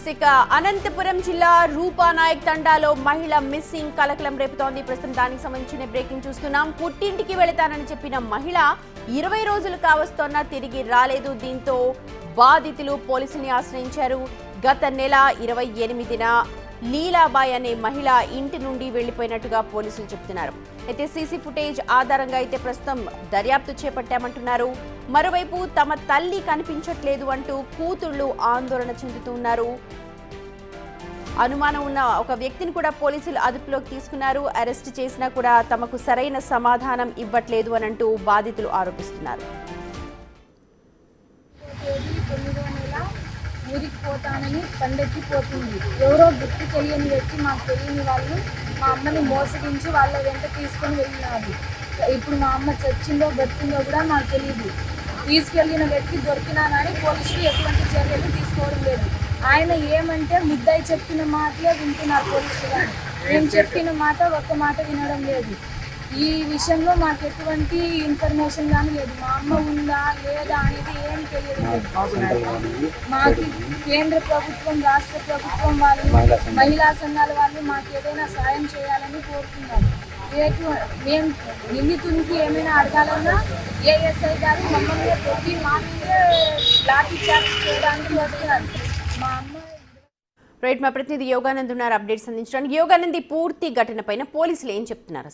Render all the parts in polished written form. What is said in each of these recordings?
ఇక అనంతపురం జిల్లా రూపానాయక్ తండాలో మహిళ మిస్సింగ్ కలకలం రేపుతోంది. ప్రస్తుతం దానికి సంబంధించిన బ్రేకింగ్ చూస్తున్నాం. పుట్టింటికి వెళతానని చెప్పిన మహిళ 20 రోజులు కావస్తోన్నా తిరిగి రాలేదు. దీంతో బాధితులు పోలీసుల్ని ఆశ్రయించారు. గత నెల 28న లీలాబాయ్ అనే మహిళ ఇంటి నుండి వెళ్లిపోయినట్టుగా పోలీసులు చెబుతున్నారు. అయితే సీసీ ఫుటేజ్ ఆధారంగా అయితే ప్రస్తుతం దర్యాప్తు చేపట్టామంటున్నారు. మరోవైపు తమ తల్లి కనిపించట్లేదు అంటూ కూతుళ్లు ఆందోళన చెందుతున్నారు. అనుమానం ఉన్న ఒక వ్యక్తిని కూడా పోలీసులు అదుపులోకి తీసుకున్నారు. అరెస్ట్ చేసినా కూడా తమకు సరైన సమాధానం ఇవ్వట్లేదు అని అంటూ బాధితులు ఆరోపిస్తున్నారు. ఊరికి పోతానని పండెక్కిపోతుంది. ఎవరో గుర్తు తెలియని వ్యక్తి, మాకు తెలియని వాళ్ళు మా అమ్మని మోసగించి వాళ్ళ వెంట తీసుకొని వెళ్ళినారు. ఇప్పుడు మా అమ్మ చచ్చిందో బతికిందో కూడా మాకు తెలియదు. తీసుకెళ్లిన వ్యక్తి దొరికినానని పోలీసులు ఎటువంటి చర్యలు తీసుకోవడం లేదు. ఆయన ఏమంటే ముద్దాయి చెప్పిన మాటలే వింటున్నారు పోలీసులు, కానీ మేము చెప్పిన మాట ఒక్క మాట వినడం లేదు. ఈ విషయంలో మాకు ఎటువంటి ఇన్ఫర్మేషన్ కానీ లేదు. మా అమ్మ ఉందా లేదా అనేది ఏం తెలియదు. మాకు కేంద్ర ప్రభుత్వం, రాష్ట్ర ప్రభుత్వం వాళ్ళు, మహిళా సంఘాల వాళ్ళు మాకు ఏదైనా సాయం చేయాలని కోరుతున్నాము. మేము నిందితునికి ఏమైనా అడగాలన్నా ఏఎస్ఐ గారు మమ్మల్ని కొట్టి మాకే లాఠీ చార్జ్ చేయడానికి వస్తున్నారు. మా అమ్మ రైట్, మా ప్రతినిధి యోగానంద్ ఉన్నారు అప్డేట్స్ అందించడానికి. యోగానంద్, పూర్తి ఘటన పైన పోలీసులు ఏం చెప్తున్నారు?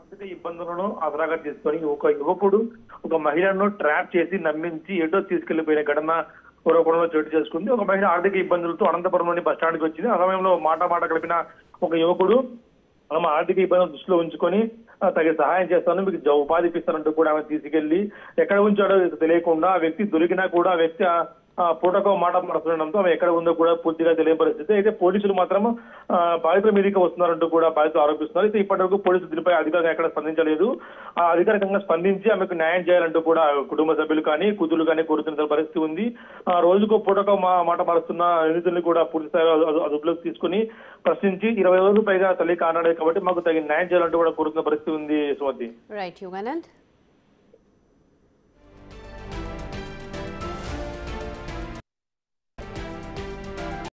అసలు ఇబ్బందులను ఆసరాగా తీసుకొని ఒక యువకుడు ఒక మహిళను ట్రాప్ చేసి నమ్మించి ఏటో తీసుకెళ్లిపోయిన ఘటన పూర్వపురంలో చోటు చేసుకుంది. ఒక మహిళ ఆర్థిక ఇబ్బందులతో అనంతపురంలోని బస్టాండ్కి వచ్చింది. ఆ సమయంలో మాట కలిపిన ఒక యువకుడు ఆమె ఆర్థిక ఇబ్బందులు దృష్టిలో ఉంచుకొని తగిన సహాయం చేస్తాను, మీకు ఉపాధి ఇప్పిస్తానంటూ కూడా ఆమె తీసుకెళ్లి ఎక్కడ ఉంచాడో తెలియకుండా ఆ వ్యక్తి దొరికినా కూడా ఆ వ్యక్తి పూటకో మాట మాట్లాడడంతో ఆమె ఎక్కడ ఉందో కూడా పూర్తిగా తెలియని పరిస్థితి. అయితే పోలీసులు మాత్రం బాధితుల మీదకి వస్తున్నారంటూ కూడా బాధితులు ఆరోపిస్తున్నారు. అయితే ఇప్పటి వరకు పోలీసులు దీనిపై అధికారికంగా ఎక్కడ స్పందించలేదు. అధికారికంగా స్పందించి ఆమెకు న్యాయం చేయాలంటూ కూడా కుటుంబ సభ్యులు కానీ కూతురు కానీ కోరుతున్న పరిస్థితి ఉంది. రోజుకో పూటకో మాట మారుస్తున్న నిందితుల్ని కూడా పూర్తి స్థాయిలో అదుపులోకి తీసుకుని ప్రశ్నించి 20 రోజులు పైగా తల్లి కానాడే కాబట్టి మాకు తగిన న్యాయం చేయాలంటూ కూడా కోరుతున్న పరిస్థితి ఉంది. సుమతి. రైట్ యోగానంద్.